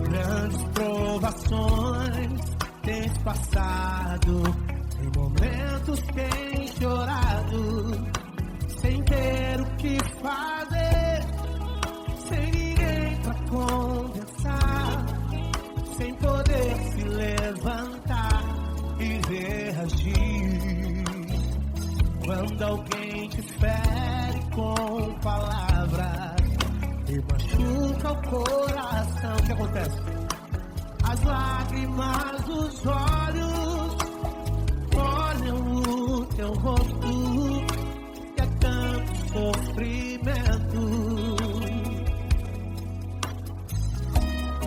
Grandes provações tens passado, em momentos tens chorado, sem ter o que fazer, sem ninguém pra conversar, sem poder se levantar e reagir. Quando alguém te fere com palavras e machuca o coração, o que acontece? As lágrimas dos olhos olham o teu rosto, e é tanto sofrimento.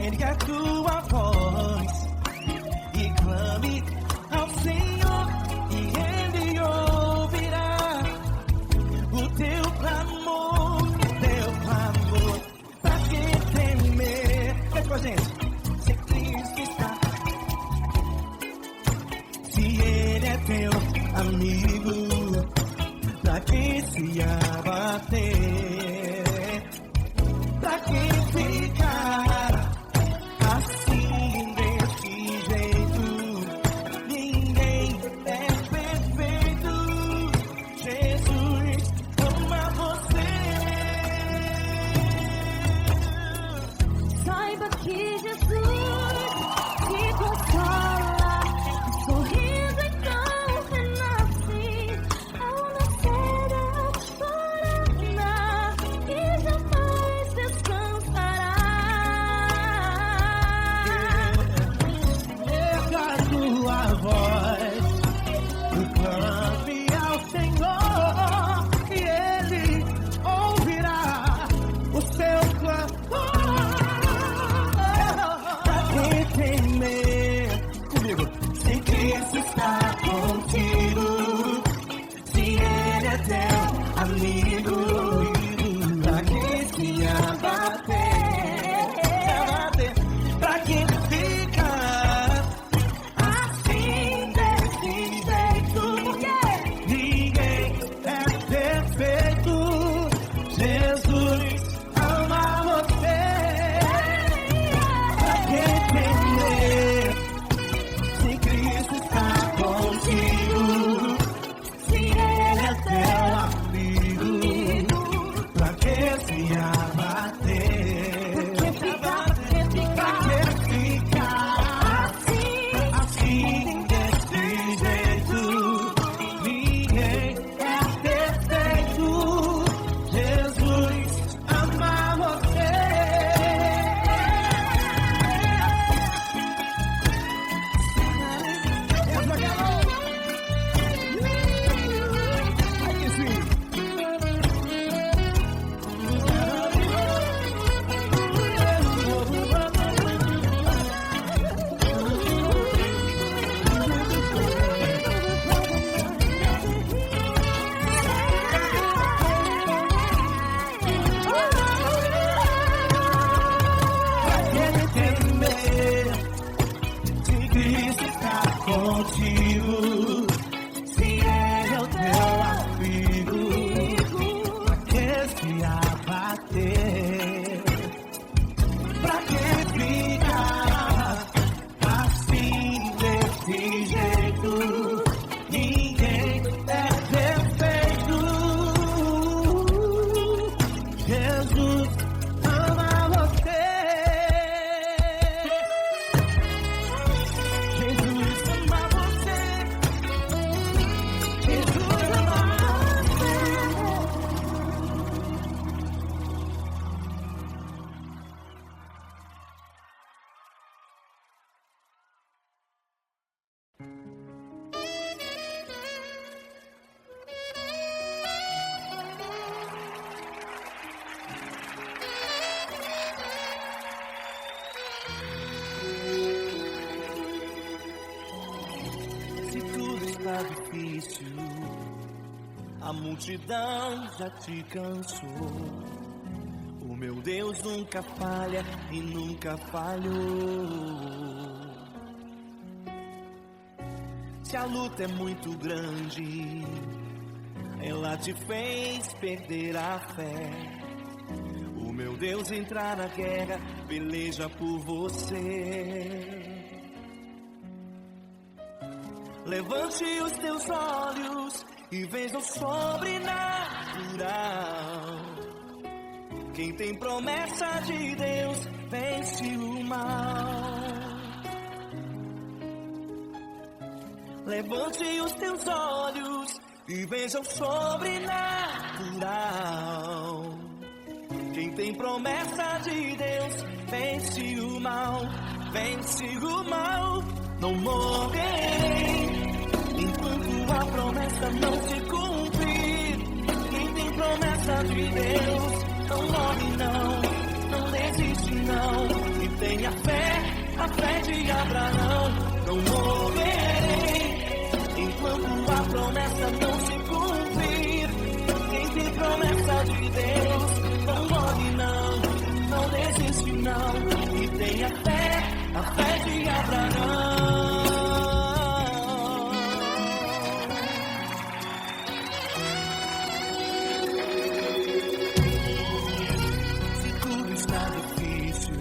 Ergue a tua voz e clame ao Senhor, e Ele ouvirá o teu clamor, pra que temer? Canta com a gente. Se Cristo está, se Ele é teu amigo, pra que se abater? Pra que ficar assim desse jeito? Ninguém é perfeito. Jesus ama você. Saiba que Jesus te consola, sorrindo então renasce ao nascer da corona e jamais descansará. Erga a tua voz e clame ao Senhor, e Ele ouvirá o seu clamor. Pra que temer? Comigo. Se Cristo está contigo, se Ele é teu amigo, pra que se abater? Pra que ficar assim desse jeito? Ninguém é perfeito. Jesus ama você. Pra que temer? Se Cristo está contigo, se Ele é teu amigo, pra que se abater? Pra que ficar assim desse jeito? Ninguém é perfeito. Jesus ama você. Aí sim. Pra que temer? Se Cristo está contigo, se Ele é o teu amigo, pra que se abater? Pra que ficar assim desse jeito? Ninguém é perfeito. Jesus ama você. Jesus ama você. Jesus ama você. Se tudo está difícil, a multidão já te cansou. O meu Deus nunca falha e nunca falhou. Se a luta é muito grande, ela te fez perder a fé. O meu Deus entrar na guerra, peleja por você. Levante os teus olhos e veja o sobrenatural. Quem tem promessa de Deus vence o mal. Levante os teus olhos e veja o sobrenatural. Quem tem promessa de Deus vence o mal, vence o mal. Não morrerei enquanto a promessa não se cumprir. Quem tem promessa de Deus não morre não, não desiste não. E tenha fé, a fé de Abraão. Não morrerei enquanto a promessa não se cumprir. Quem tem promessa de Deus não morre não, não desiste não. E tenha fé, a fé de Abraão. Se tudo está difícil,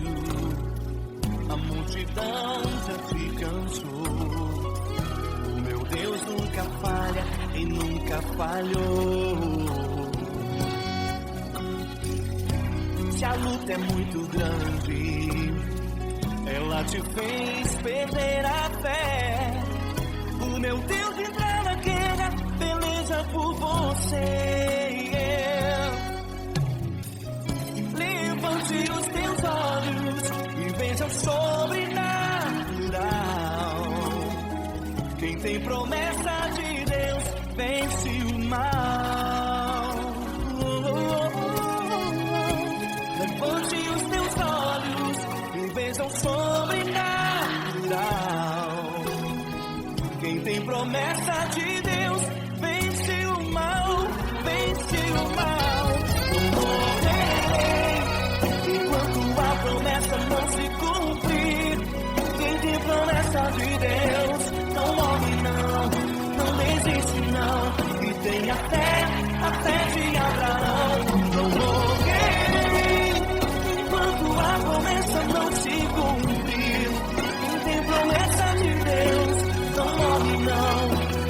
a multidão já te cansou. O meu Deus nunca falha e nunca falhou. Se a luta é muito grande, ela te fez perder a fé. O meu Deus entrar na guerra, peleja por você. Levante os teus olhos e veja o sobrenatural. Quem tem promessa de Deus vence o mal. Levante os teus olhos e veja o sobrenatural. Quem tem promessa de Deus vence o mal, vence o mal. Não morrerei enquanto a promessa não se cumprir. Quem tem promessa de Deus não morre não, não desiste não. E tenha fé, a fé de Abraão. Não morrerei enquanto a promessa não se cumprir. Quem tem promessa de Deus não morre não,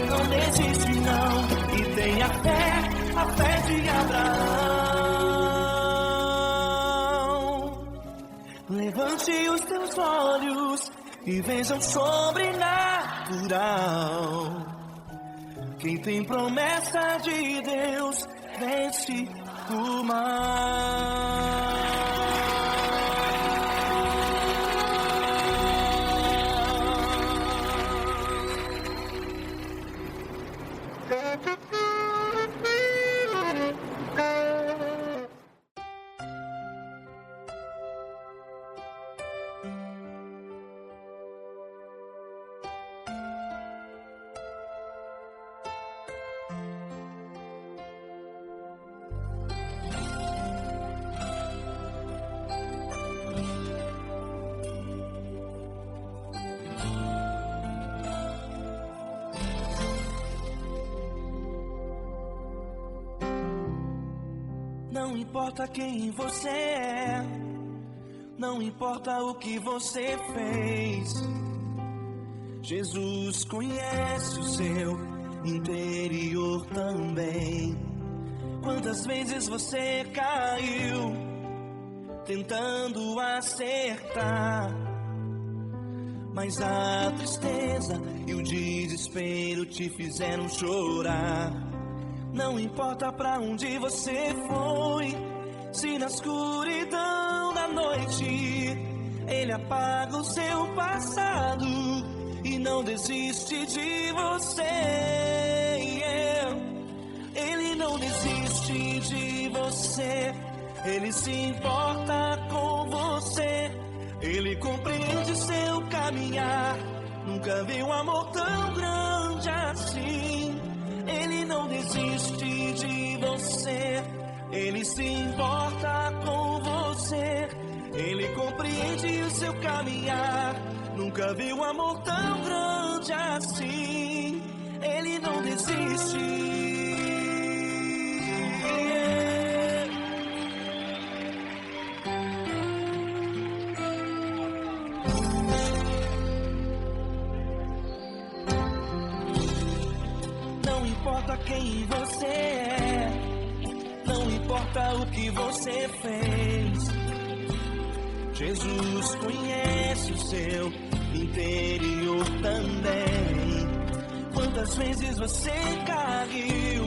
não desiste não. E tenha fé, a fé de Abraão. Levante os teus olhos e veja o sobrenatural. Quem tem promessa de Deus vence o mal. Não importa quem você é, não importa o que você fez, Jesus conhece o seu interior também. Quantas vezes você caiu tentando acertar, mas a tristeza e o desespero te fizeram chorar. Não importa pra onde você foi, se na escuridão da noite Ele apaga o seu passado e não desiste de você. Ele não desiste de você, Ele se importa com você. Ele compreende seu caminhar, nunca viu um amor tão grande assim. Ele não desiste de você, Ele se importa com você. você. Ele compreende o seu caminhar. Nunca vi um amor tão grande assim. Ele não desiste. Não importa quem você é, não importa o que você fez, Jesus conhece o seu interior também. Quantas vezes você caiu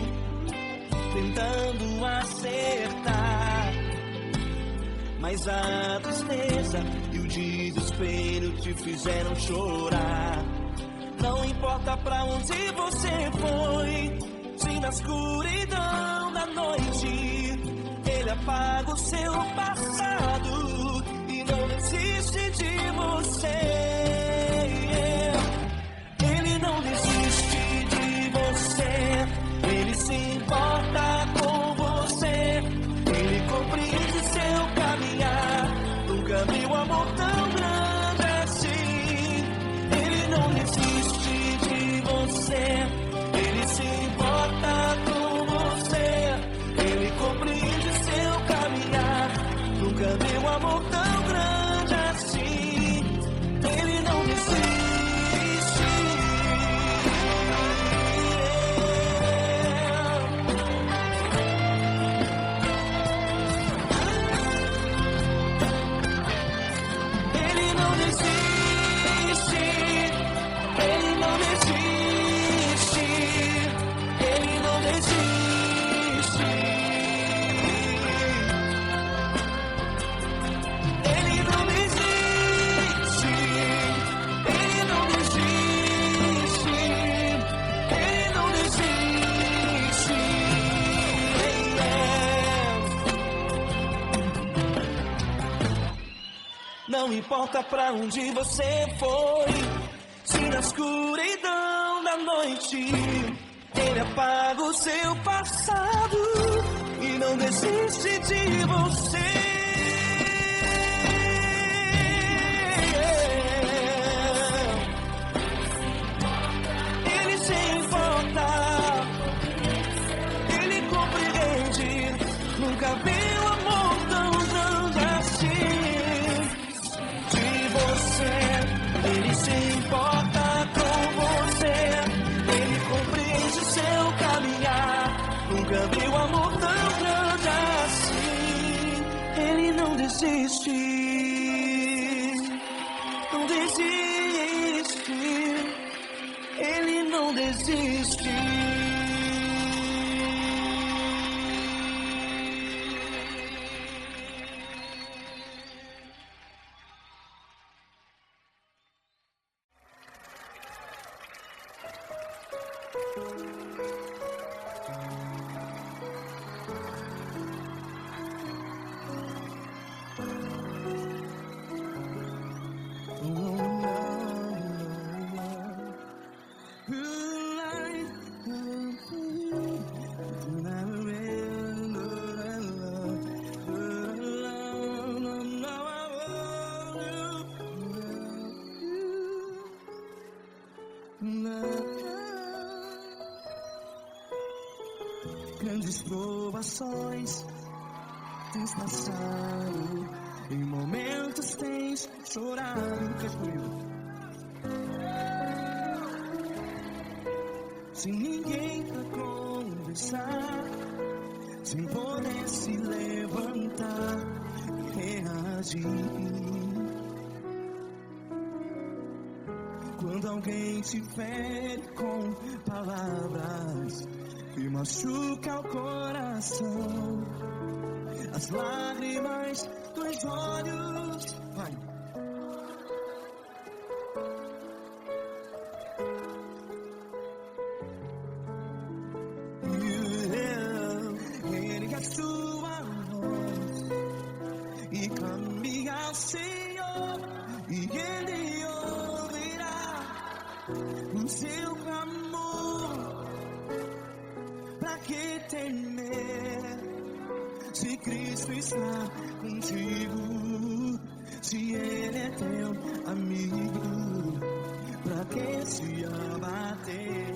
tentando acertar, mas a tristeza e o desespero te fizeram chorar. Não importa pra onde você foi, se na escuridão da noite Ele apaga o seu passado e não desiste de você. Ele não desiste de você, Ele se importa com você. Ele compreende seu caminhar. Nunca vi um amor tão grande assim. Ele não desiste de você, Ele se importa com você. Ele compreende seu caminhar. Nunca vi um amor tão grande assim. Ele não desiste. Ele não desiste. Ele não desiste. Ele não desiste. Ele não desiste. Ele não desiste. Ele não desiste. Não importa pra onde você foi, se na escuridão da noite Ele apaga o seu passado e não desiste de você. Ele se importa, Ele compreende. Nunca vi um amor tão grande assim de você. Ele se importa com você. Ele compreende seu caminhar. Nunca vi um amor tão grande assim. Ele não desiste. Não desiste. Ele não desiste. Grandes provações tens passado, em momentos tens chorado, sem ninguém pra conversar, sem poder se levantar e reagir. Quando alguém te fere com palavras e machuca o coração, as lágrimas dos olhos, vai. Ergue a sua voz e clame ao Senhor, e Ele ouvirá o seu clamor. Pra que temer, se se Cristo está contigo, se Ele é teu amigo, pra que se abater?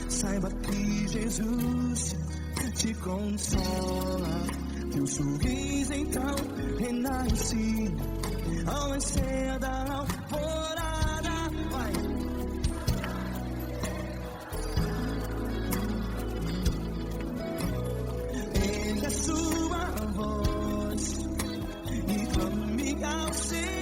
Saiba que Jesus te consola, teu sorriso então renasce ao nascer da alvorada. Vai. Erga sua voz e clame ao Senhor.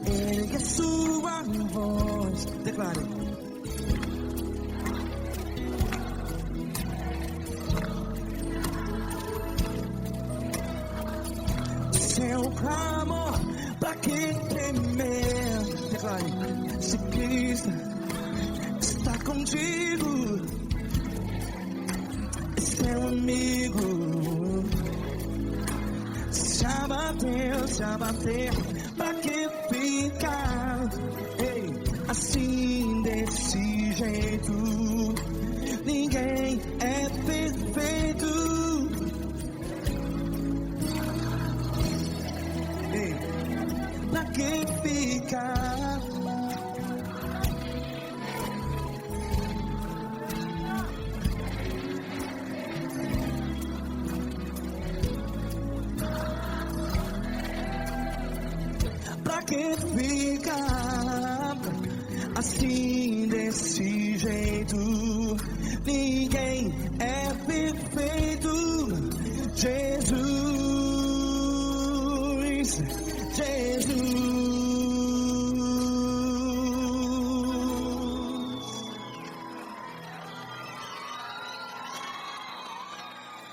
Ergue sua voz, declare. Seu clamor, pra que temer? Declare. Se Cristo está contigo, seu amigo. Se abater, pra que ficar? Ei, assim desse jeito, ninguém é perfeito. Ei, pra que ficar? Pra que ficar assim desse jeito? Ninguém é perfeito. Jesus, Jesus.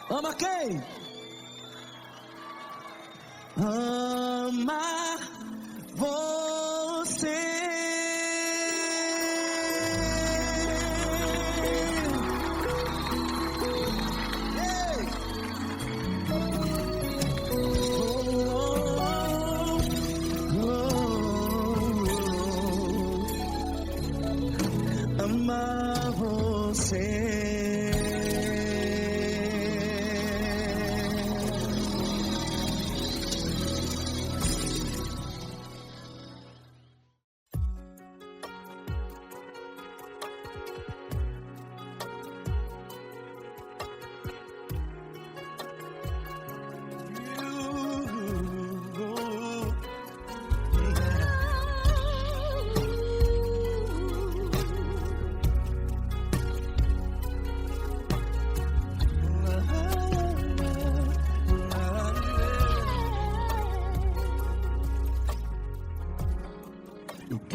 Ama quem? Ama você. Ama você.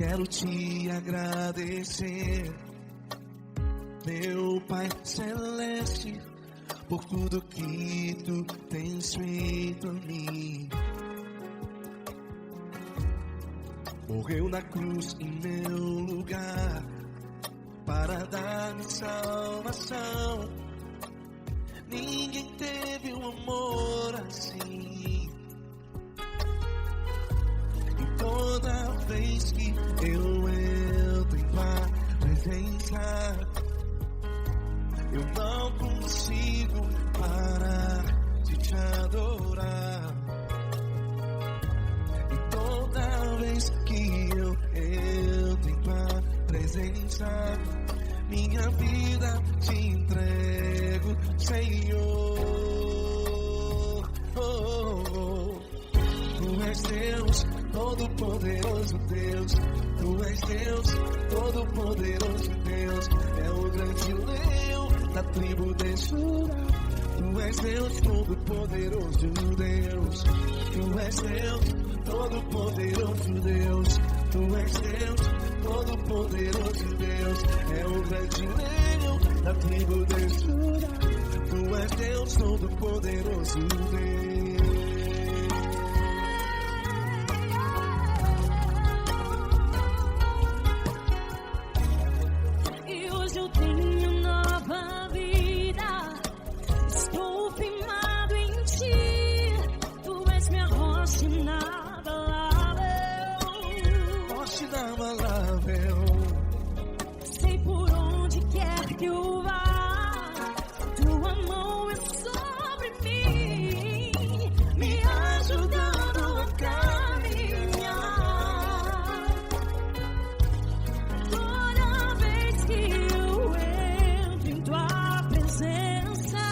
quero te agradecer, meu Pai Celeste, por tudo que tu tens feito a mim. Morreu na cruz em meu lugar para dar-me salvação. Ninguém teve um amor assim. E toda vez que eu entro em tua presença, eu não consigo parar de te adorar. E toda vez que eu entro em tua presença, minha vida te entrego, Senhor. Tu és Deus, Todo-Poderoso Deus. Tu és Deus, Todo-Poderoso Deus. É o grande leão da tribo de Judá. Tu és Deus, Todo-Poderoso Deus. Tu és Deus, Todo-Poderoso Deus. Tu és Deus, Todo-Poderoso Deus. É o grande leão da tribo de Judá. Tu és Deus, Todo-Poderoso Deus. E hoje eu tenho nova vida. Estou firmado em ti. Tu és minha rocha inabalável. Rocha inabalável. Sei por onde quer que eu vá, tua mão é sobre mim, me ajudando a caminhar. Toda vez que eu entro em tua presença,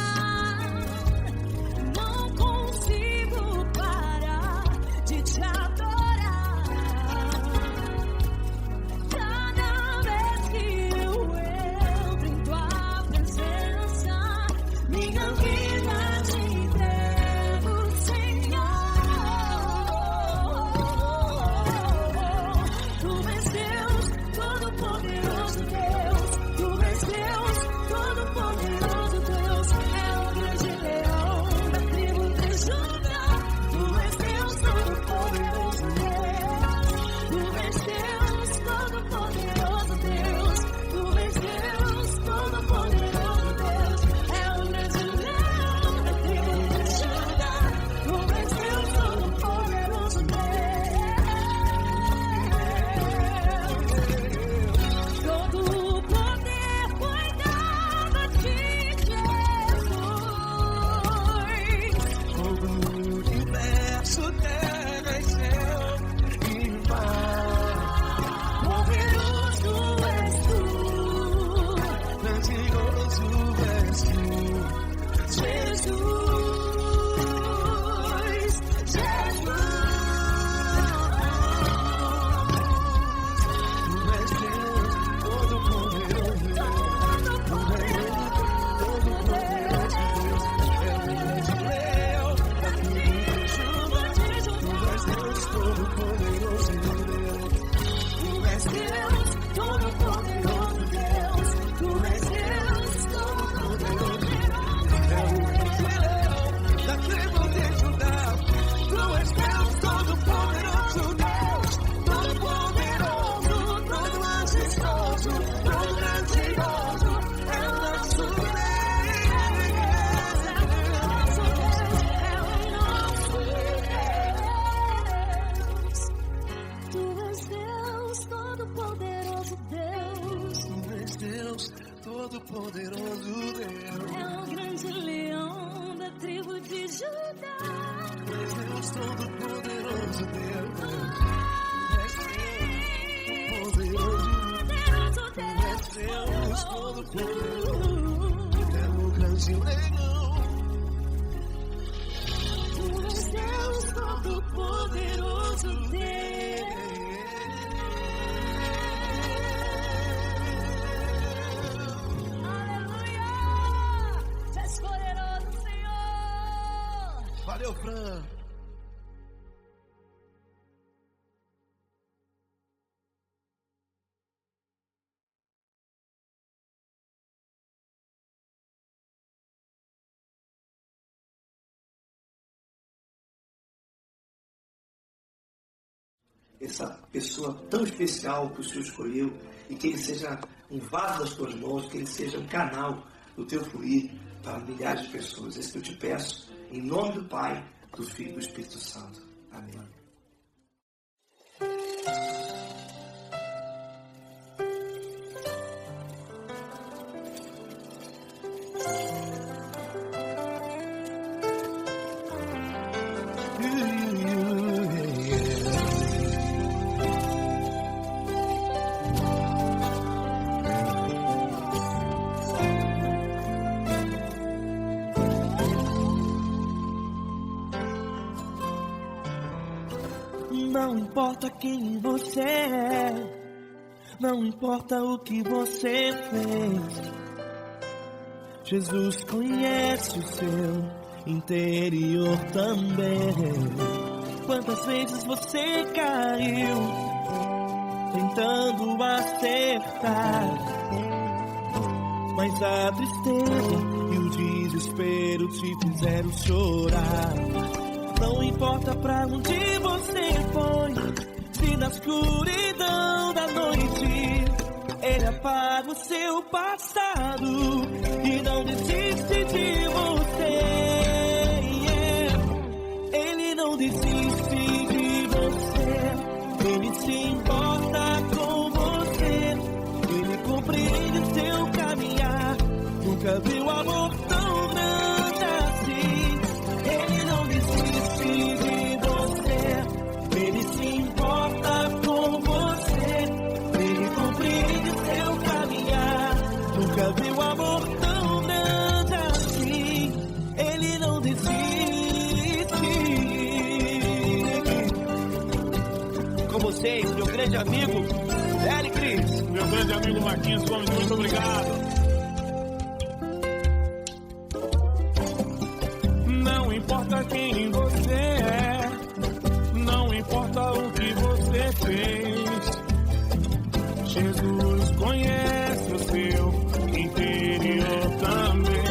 não consigo parar de te adorar. Cada vez que eu entro em tua presença, minha vida te entrego, Senhor. Tu és Deus, Todo-Poderoso Deus. Tu és Deus, Todo-Poderoso Deus. É o grande leão da tribo de Judá. Tu és Deus, Todo-Poderoso Deus. Tu és Deus, Todo-Poderoso Deus. Tu és Deus, Todo-Poderoso Deus. É o grande leão da tribo de Judá. Tu és Deus, Todo-Poderoso Deus. Todo o poder foi dado a ti, Jesus. Todo o universo, terra e céu e mar. Poderoso és tu, Grandioso és tu, Jesus. Tu és Deus, Todo-Poderoso Deus. Tu és Todo-Poderoso Deus. É o grande leão da tribo de Judá. Tu és Deus, Todo-Poderoso Deus. Tu és Deus, Todo-Poderoso Deus. Tu és Deus, Todo-Poderoso Deus. É o grande leão da tribo de Judá. Tu és Deus, Todo-Poderoso Deus. Todo-Poderoso, todo majestoso, todo grandioso. É o nosso Deus. Tu és Deus, Todo-Poderoso Deus. Tu és Deus, Todo-Poderoso Deus. É o grande leão da tribo de Judá. Tu és Deus, Todo-Poderoso Deus. Tu és Deus, Todo-Poderoso. Tu és Deus, Todo-Poderoso. É o grande leão. Tu és Deus, Todo-Poderoso Deus. Aleluia! Tu és poderoso, Senhor. Valeu, Fran. essa pessoa tão especial que o Senhor escolheu, e que ele seja um vaso das tuas mãos, que ele seja um canal do teu fluir para milhares de pessoas. É isso que eu te peço, em nome do Pai, do Filho e do Espírito Santo. Amém. Não importa quem você é, não importa o que você fez, Jesus conhece o seu interior também. Quantas vezes você caiu tentando acertar, mas a tristeza e o desespero te fizeram chorar. Não importa pra onde você foi, se na escuridão da noite Ele apaga o seu passado e não desiste de você. Ele não desiste de você, Ele se importa com você, Ele compreende o seu caminhar. Nunca viu amor tão grande assim. Ele não desiste de você, Ele se importa com você, Ele compreende o seu caminhar. Nunca viu amor tão grande assim. Ele não desiste. Com vocês, meu grande amigo Eli Cris. Meu grande amigo Marquinhos Gomes, muito obrigado. Não importa quem você é, não importa o que você fez, Jesus conhece o seu interior também.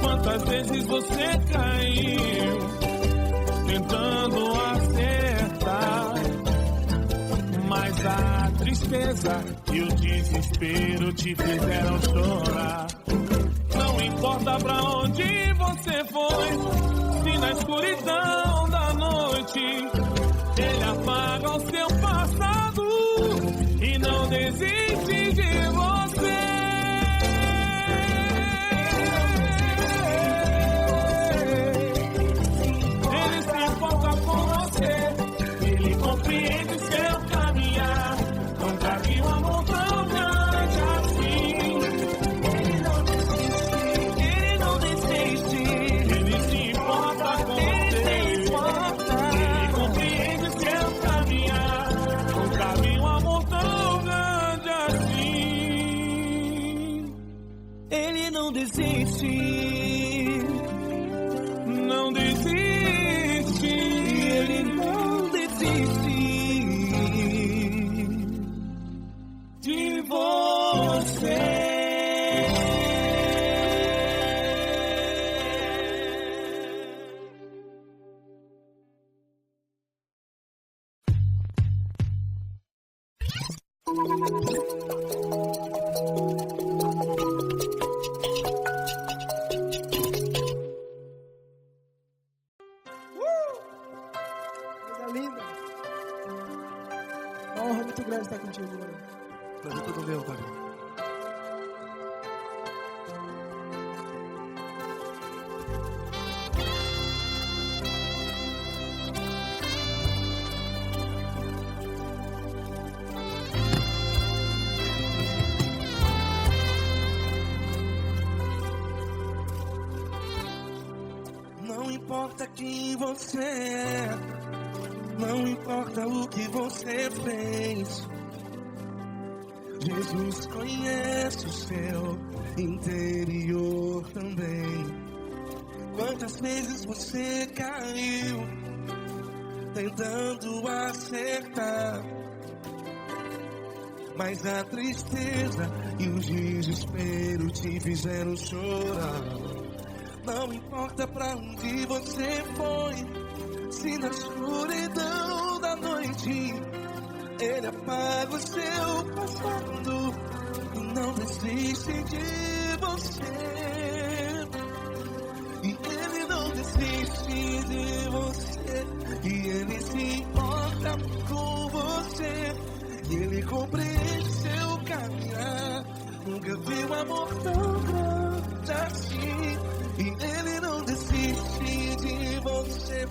Quantas vezes você caiu tentando acertar, mas a tristeza e o desespero te fizeram chorar. Não importa pra onde você foi, se na escuridão da noite Ele apaga o seu passado e não desiste de você. Ele se importa com você, Ele compreende o seu caminhar. Nunca vi um amor tão grande assim. Ele não desiste, não desiste, Ele não desiste de você. Linda. Uma honra muito grande estar contigo, mano. Prazer todo meu, Pai. Não importa quem você é, não importa o que você fez, Jesus conhece o seu interior também. Quantas vezes você caiu tentando acertar, mas a tristeza e o desespero te fizeram chorar. Não importa pra onde você foi, se na escuridão da noite apaga o seu passado e não desiste de você. E Ele não desiste de você. E Ele se importa com você. E Ele compreende seu caminhar. Nunca vi um amor tão grande assim. E Ele não desiste de você.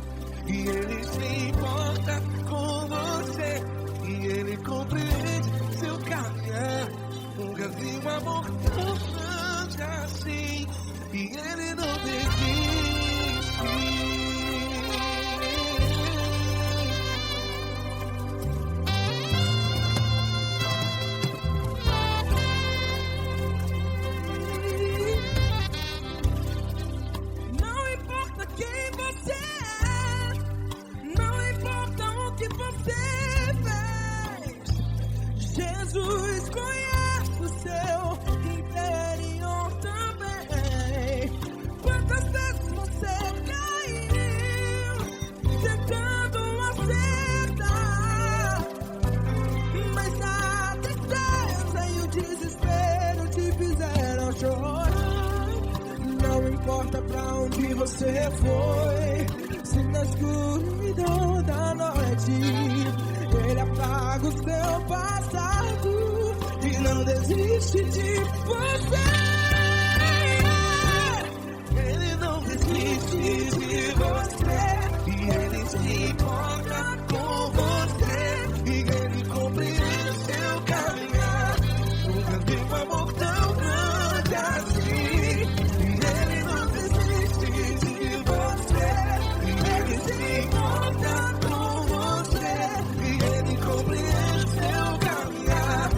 E Ele se importa com você. E Ele compreende seu caminhar. Nunca vi um amor tão grande assim. E Ele não desiste. Não importa quem você é, não importa o que você fez, Jesus conhece o seu interior também. Quantas vezes você caiu tentando acertar, mas a tristeza e o desespero te fizeram chorar. Não importa pra onde você foi, se na escuridão da noite Ele apaga o seu passado e não desiste de você. Ele não desiste de você. E Ele se importa com você. E Ele compreende seu caminhar. Nunca vi um amor tão grande assim. E Ele não desiste de você. E Ele se importa com você. E Ele compreende seu caminhar.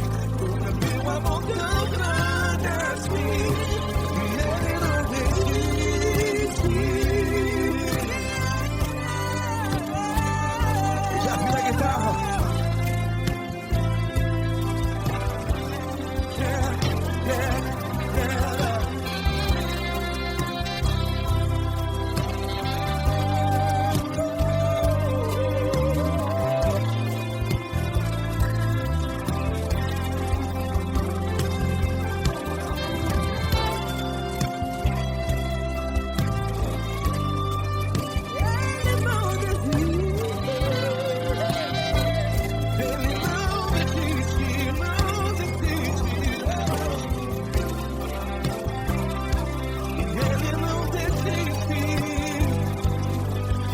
Nunca vi um amor tão grande assim. E Ele não desiste. Já vi a guitarra. Ele não desiste. Ele não desiste, não desiste. Ele não desiste.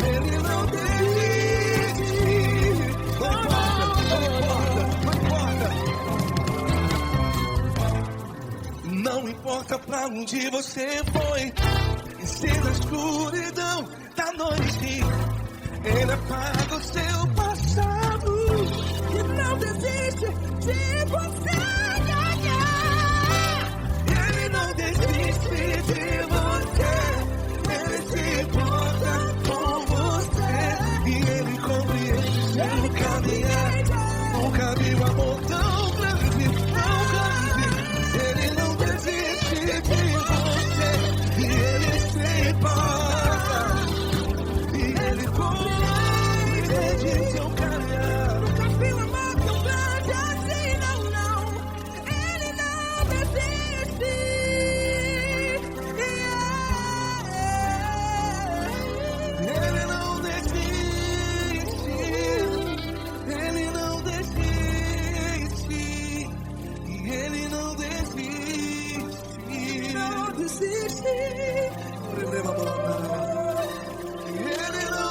Ele não desiste. Não importa pra onde você foi, e se na escuridão da noite Ele apaga o seu passado. E não desiste de você. Ele não desiste de você. Ele se importa com você. E Ele compreende seu caminhar. Nunca vi um amor tão grande, tão grande. Ele não desiste de você. E Ele se importa. E Ele compreende seu caminhar. Nunca vi um amor tão grande assim, não, não. Ele não desiste. Ele não desiste. Ele não desiste. E Ele não desiste. Não desiste. Ele não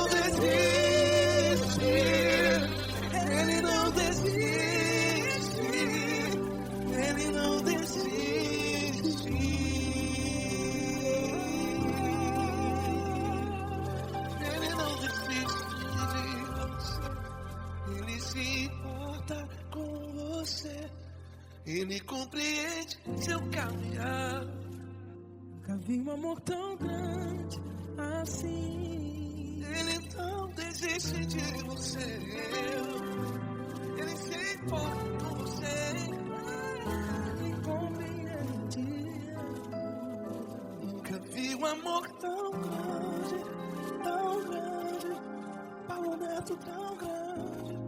desiste. Ele não desiste. Ele não desiste. Ele não desiste de você. Ele se importa com você. Ele compreende seu caminhar. Nunca vi um amor tão grande assim. Ele não desiste de você. Ele se importa com você. Ele compreende. Nunca vi um amor tão grande, tão grande. Paulo Neto tão grande,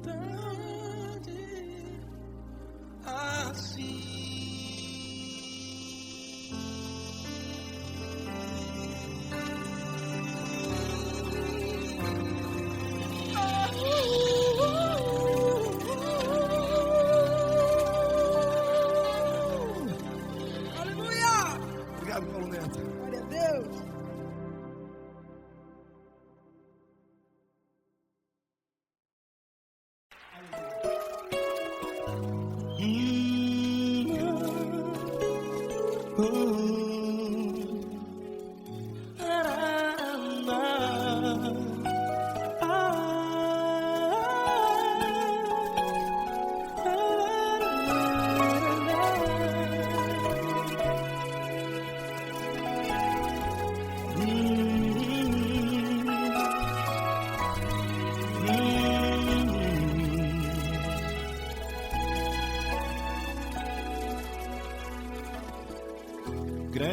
tão grande.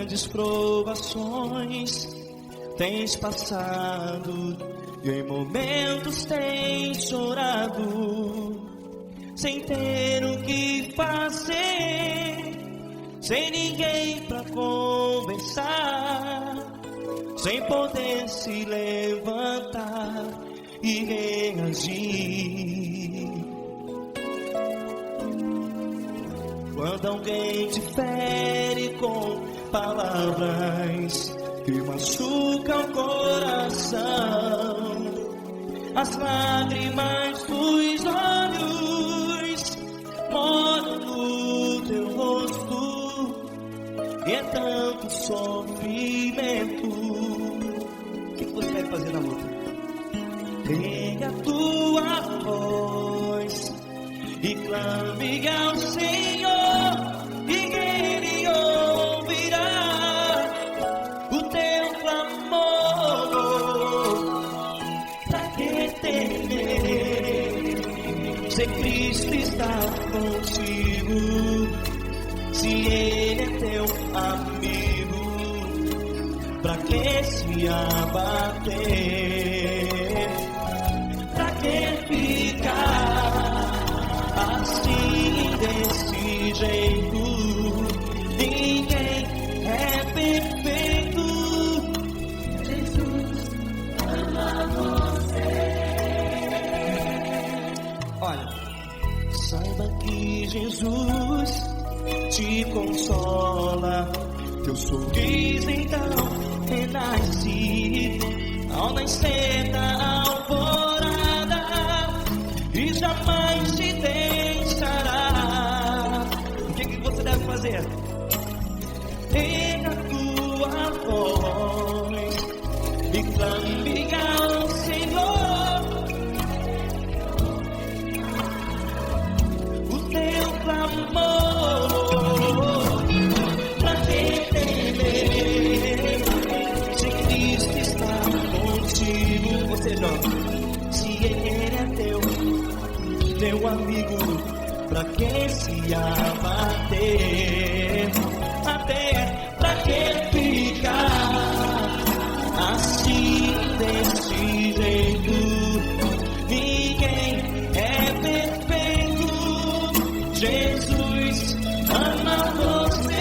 grandes provações tens passado e em momentos tens chorado, sem ter o que fazer, sem ninguém pra conversar, sem poder se levantar e reagir. Quando alguém te fere com palavras que machucam o coração, as lágrimas dos olhos molham no teu rosto, e é tanto sofrimento. O que você vai fazer na luta? Pega a tua voz e clame ao Senhor, e Ele ouvirá o teu clamor. Pra que temer, se Cristo está contigo, se Ele é teu amigo? Pra que se abater? Pra que ficar assim desse jeito? Ninguém é perfeito. Jesus ama você. Olha, saiba que Jesus te consola, teu sorriso então renasce ao nascer da alvorada, e jamais te deixará. O que você deve fazer? Erga a tua voz e clame ao Senhor, o teu clamor. Pra que temer, se Cristo está contigo? Você joga. Se Ele é teu amigo, pra que se abater? Até pra que ficar assim desse jeito? Ninguém é perfeito. Jesus ama você.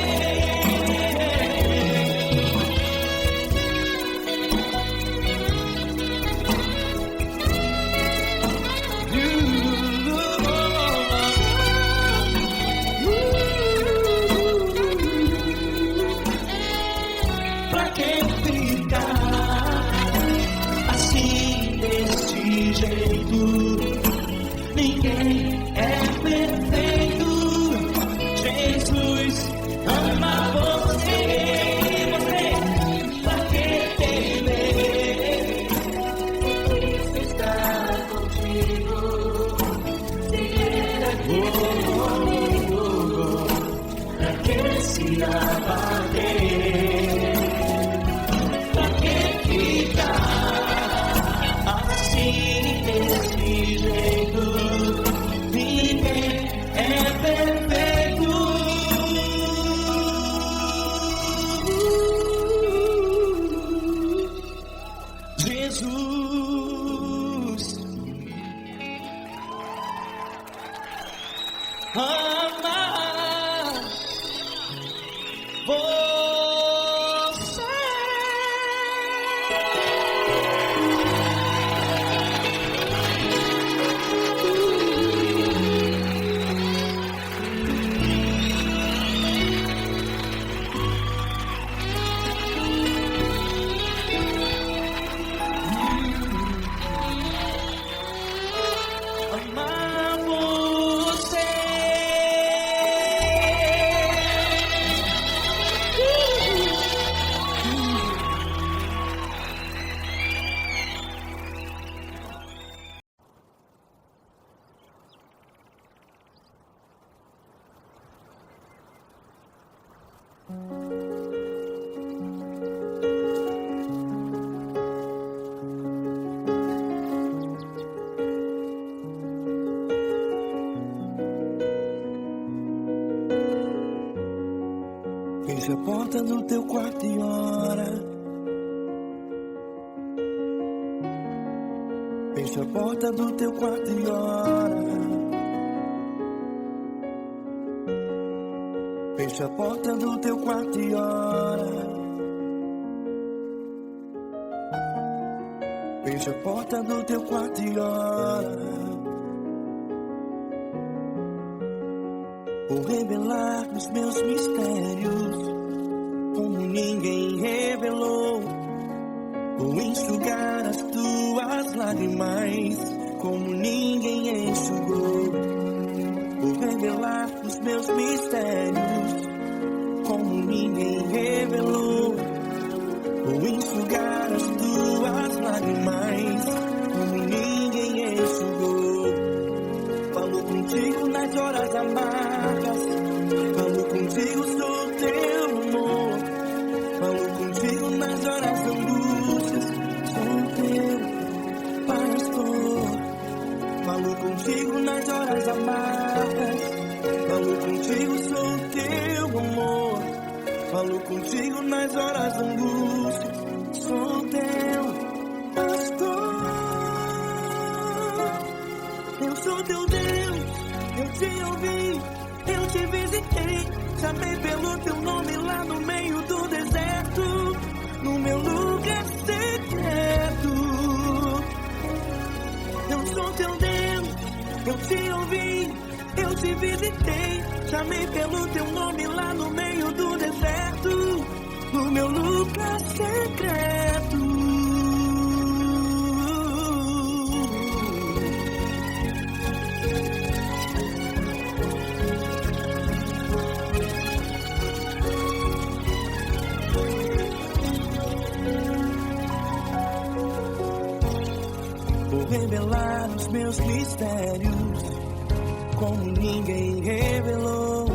Pra que ficar assim desse jeito? Ninguém é perfeito. Jesus ama você. Pra que temer? Cristo está contigo. Se Ele é teu amigo, pra que se abater? Pra que ficar assim desse jeito? Ninguém é perfeito. Jesus ama você. Amar você. porta do teu quarto e ora. Fecha a porta do teu quarto e ora. Fecha a porta do teu quarto e ora. Fecha a porta do teu quarto e ora. Vou revelar os meus mistérios como ninguém revelou. Vou enxugar as tuas lágrimas como ninguém enxugou. Vou revelar os meus mistérios como ninguém revelou. Vou enxugar as tuas lágrimas como ninguém enxugou. Falo contigo nas horas amargas, falo contigo, sou teu amor. Falo contigo nas horas angústias, sou teu pastor. Falo contigo nas horas amargas, falo contigo, sou teu amor. Falo contigo nas horas angústias, sou teu pastor. Eu sou teu Deus, eu te ouvi, eu te visitei. Chamei pelo teu nome lá no meio do deserto, no meu lugar secreto. Eu sou teu Deus, eu te ouvi, eu te visitei. Chamei pelo teu nome lá no meio do deserto, no meu lugar secreto. Vou revelar os meus mistérios como ninguém revelou.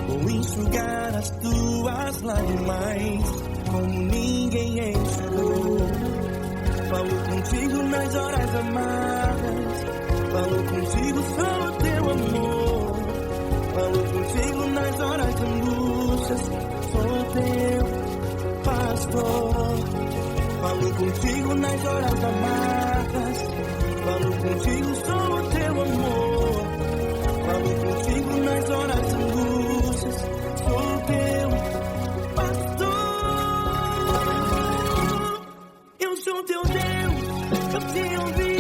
Vou enxugar as tuas lágrimas como ninguém enxugou. Falo contigo nas horas amargas, falo contigo, sou teu amor. Falo contigo nas horas angústias, sou teu pastor. Falo contigo nas horas amargas, falo contigo, sou teu amor. Falo contigo nas horas angústias, sou teu pastor. Eu sou teu Deus, eu te ouvi,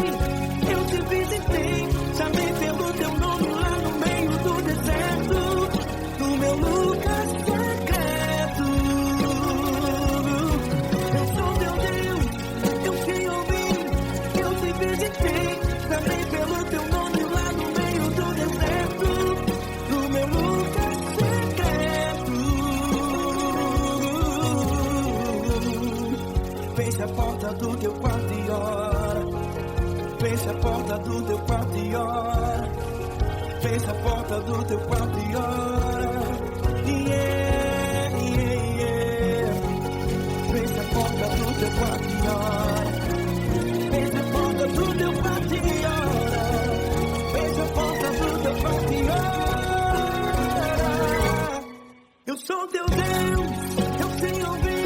eu te visitei. Chamei pelo teu nome lá no meio do deserto, no meu lugar secreto. Eu sou teu Deus, eu te ouvi, eu te visitei. Chamei pelo teu nome lá no meio do deserto, no meu lugar secreto. Fecha a porta do teu quarto e ora. Fecha a porta do teu quarto e ora. Fecha a porta do teu quarto e ora. Yeah, yeah, yeah. Fecha a porta do teu quarto e ora. Fecha a porta do teu quarto e ora. Fecha a porta do teu quarto e ora. Eu sou teu Deus, eu te ouvi,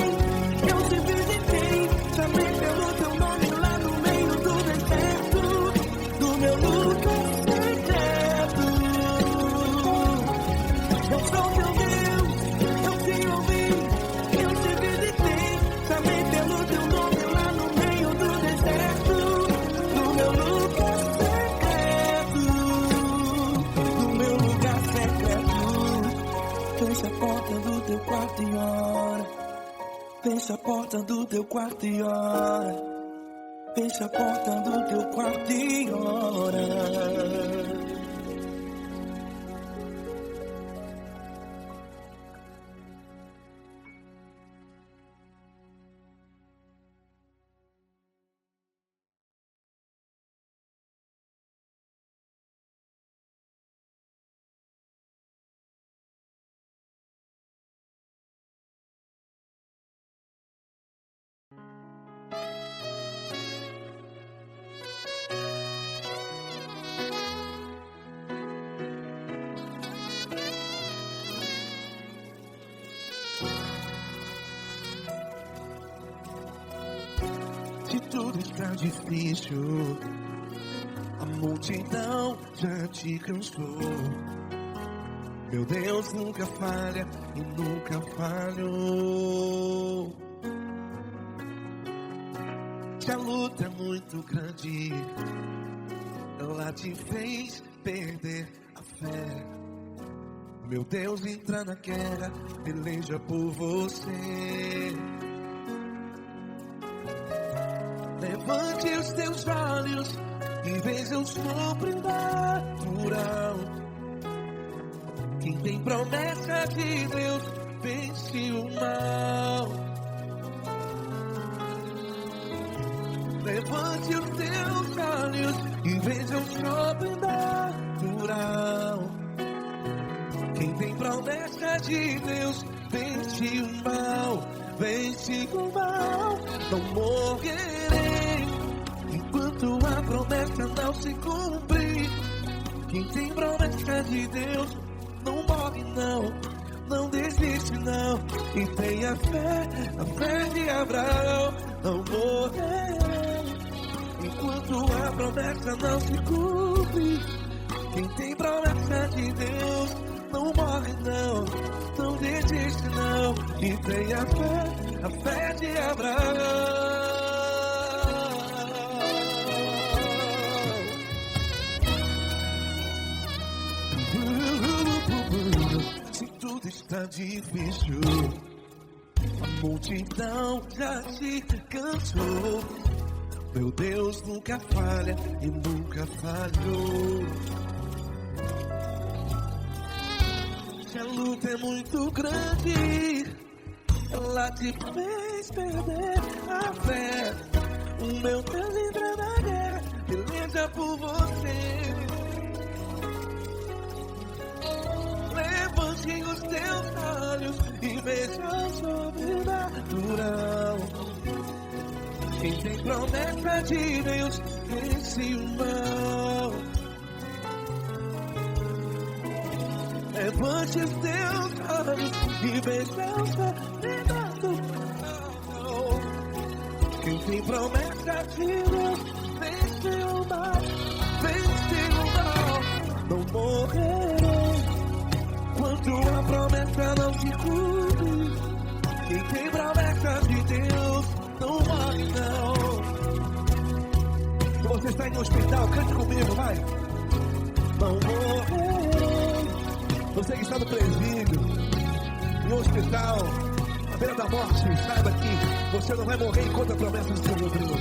eu te visitei. Chamei pelo teu nome lá no meio do deserto, do meu lugar secreto. Eu sou teu Deus, eu te ouvi, eu te visitei. Chamei pelo teu nome lá no meio do deserto, no meu lugar secreto, no meu lugar secreto. Fecha a porta do teu quarto e ora. Fecha a porta do teu quarto e ora. Fecha a porta do teu quarto e ora. tudo está difícil, a multidão já te cansou. Meu Deus nunca falha e nunca falhou. Se a luta é muito grande, ela te fez perder a fé. Meu Deus entra na guerra, peleja por você. Levante os teus olhos e veja o sobrenatural. Quem tem promessa de Deus vence o mal. Levante os teus olhos e veja o sobrenatural. Quem tem promessa de Deus vence o mal. Vence o mal. Não morrerei enquanto a promessa não se cumprir. Quem tem promessa de Deus não morre não, não desiste não. E tenha fé, a fé de Abraão. Não morrerei enquanto a promessa não se cumpre. Quem tem promessa de Deus não morre não, não desiste não. E tenha fé, a fé de Abraão. Se tudo está difícil, a multidão já se cansou. Meu Deus nunca falha e nunca falhou. Se a luta é muito grande, ela te fez perder a fé. O meu Deus entra na guerra, peleja por você. Levante os teus olhos e veja o sobrenatural. Quem tem promessa de Deus vence o mal. Levante os teus olhos e veja o sobrenatural. Quem tem promessa de Deus vence o mal. Vence o mal. Não morrerei quando a promessa não se cumpre. Quem tem promessa de Deus não morre não. Se você está em um hospital, cante comigo, vai. Não morrerei. Você que está no presídio, em um hospital, à beira da morte, saiba que você não vai morrer enquanto a promessa não se cumpriu.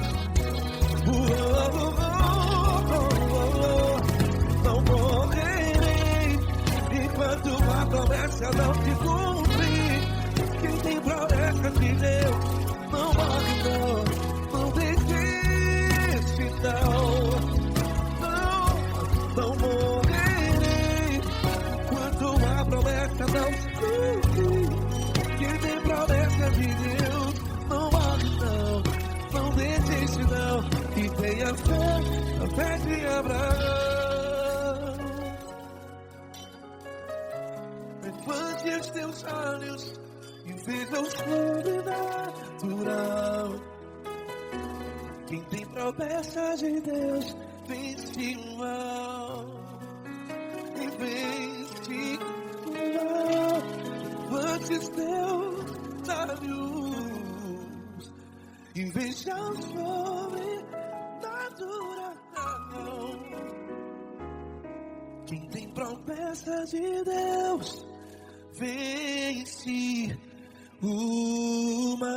Não morrerei enquanto a promessa não se cumprir. Quem tem promessa de Deus não morre não, não desiste não. Não morrerei enquanto a promessa não se cumprir. Quem tem promessa de Deus não morre não, não desiste não. E tenha fé, a fé de Abraão. Levante os teus olhos e veja o sobrenatural. Quem tem promessa de Deus vence o mal. E vence o mal. Levante os teus olhos e veja o sobrenatural. Quem tem promessa de Deus vence o mal.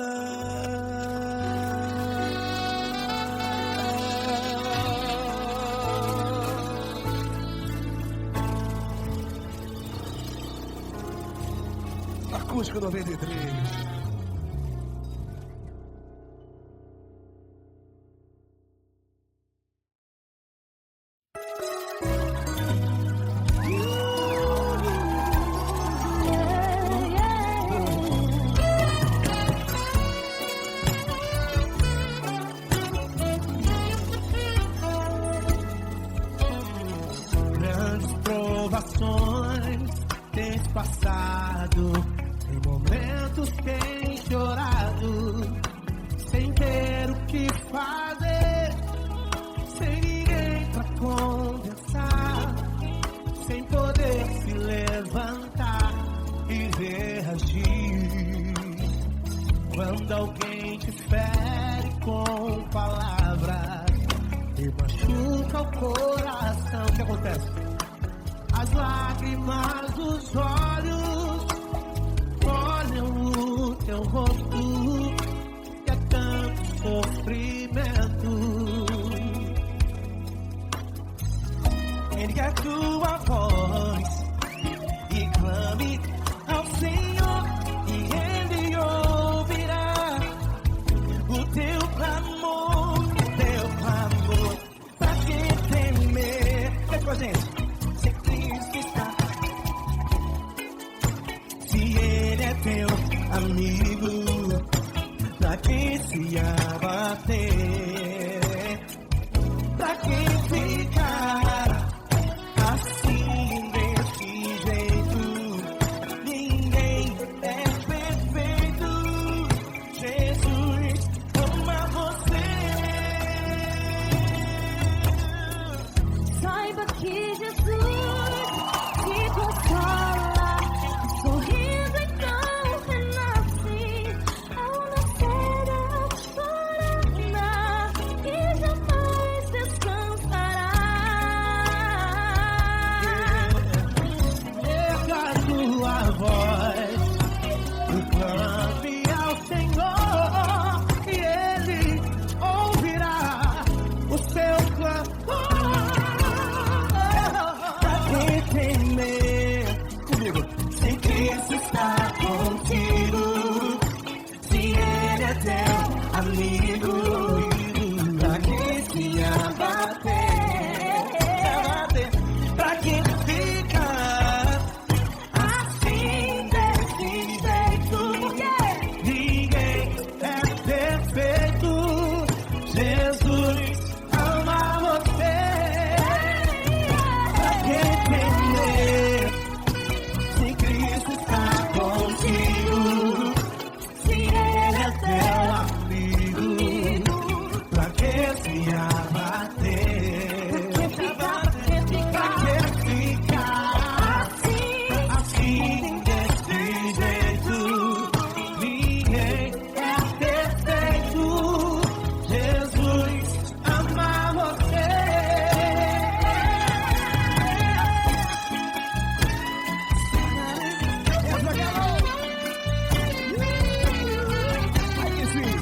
Acústico 93. Tens passado, em momentos tens chorado, sem ter o que fazer. alguém te fere com palavras e machuca o coração, o que acontece? As lágrimas dos olhos olham o teu rosto e é tanto sofrimento. Ergue a tua voz e clame ao Senhor e Ele ouvirá o teu clamor, pra que temer? Cante com a gente. Se Cristo está, se Ele é teu amigo, pra que se abater? Pra que ficar assim desse jeito? Ninguém é perfeito. Jesus ama você. Saiba que Jesus te consola, sorrindo então renasce ao nascer da chorada e jamais descansará. Erga a tua voz e clame ao Senhor e Ele ouvirá o seu clamor. Pra que temer? Comigo. Se Cristo está contigo, se Ele é teu amigo, pra que se abater? Pra que ficar assim desse jeito? Ninguém é perfeito. Jesus ama você. Pra que temer? Se Cristo está contigo, se Ele é teu Amigo, pra que se abater? Pra que ficar assim desse jeito? Ninguém é perfeito. Jesus ama você. Aí sim.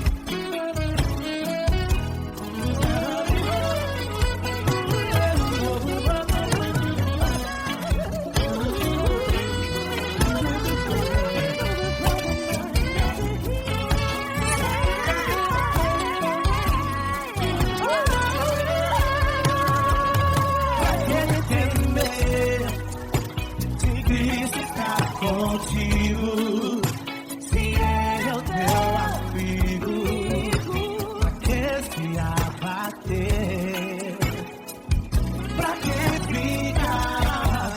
Pra que temer? Se Cristo está contigo, se Ele é o teu Amigo, pra que se abater? pra que ficar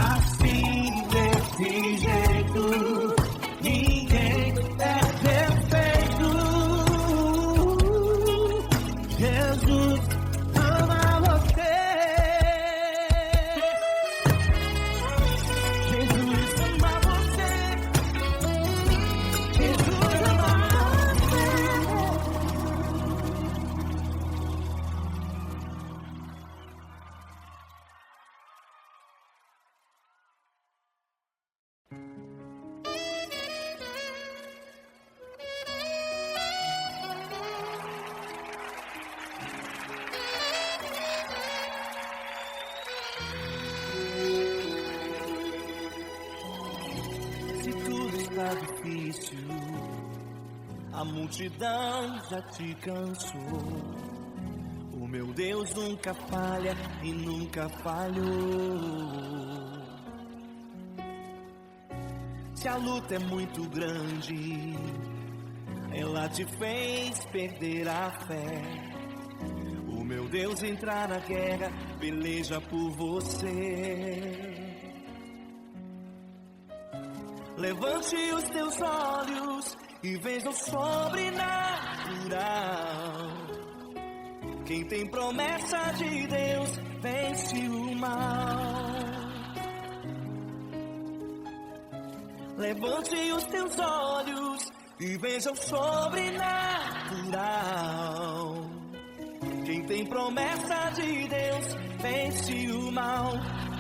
Assim desse jeito, ninguém é perfeito. Jesus ama você. Jesus ama você? Jesus ama você. Se tudo está difícil, a multidão já te cansou. O meu Deus nunca falha e nunca falhou. Se a luta é muito grande, ela te fez perder a fé. O meu Deus entrar na guerra, peleja por você. Levante os teus olhos e veja o sobrenatural. Quem tem promessa de Deus vence o mal. Levante os teus olhos e vejam sobrenatural. Quem tem promessa de Deus vence o mal,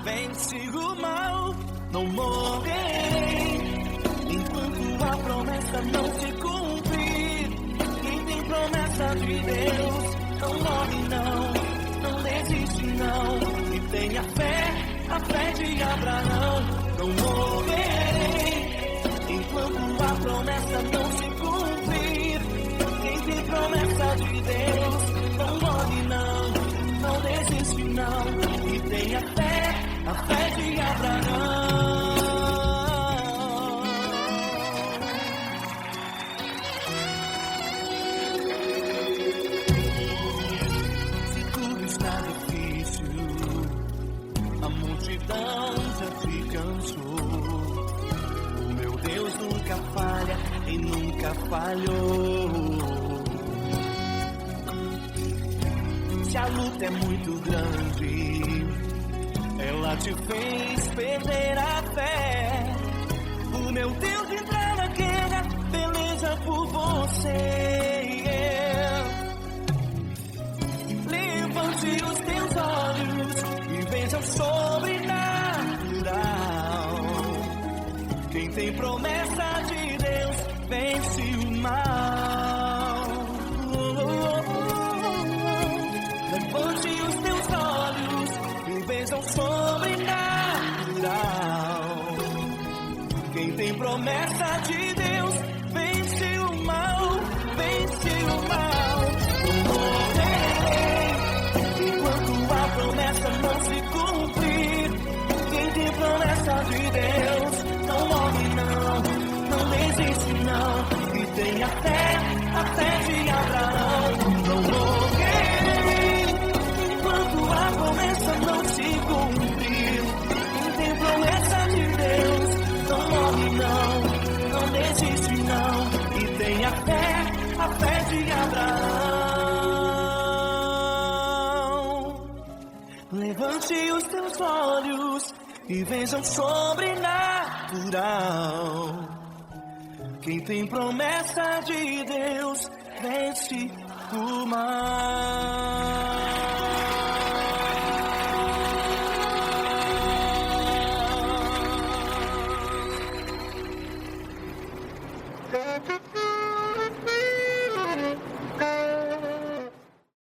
vence o mal. Não morrerei enquanto a promessa não se cumprir. Quem tem promessa de Deus não morre não, não desiste não. E tenha fé, a fé de Abraão. Não morrerei enquanto a promessa não se cumprir. Quem tem promessa de Deus não morre não, não desiste não. E tenha fé, a fé de Abraão. Se tudo está difícil, a multidão já te cansou. O meu Deus nunca falha e nunca falhou. Se a luta é muito grande, ela te fez perder a fé. O meu Deus entra na guerra, peleja por você. Levante os teus olhos e veja o sobrenatural. Quem tem promessa de Deus vence o mal. Levante os teus olhos e veja o sobrenatural. Quem tem promessa de Deus vence o mal, vence o mal. Não morrerei enquanto a promessa não se cumprir. Quem tem promessa de Deus não morre não, não desiste não. E tenha fé, a fé de Abraão. Não morrerei enquanto a promessa não se cumprir. Quem tem promessa de Deus não morre não, não desiste não. E tenha fé, a fé de Abraão. Levante os teus olhos e veja o sobrenatural. Quem tem promessa de Deus vence o mal.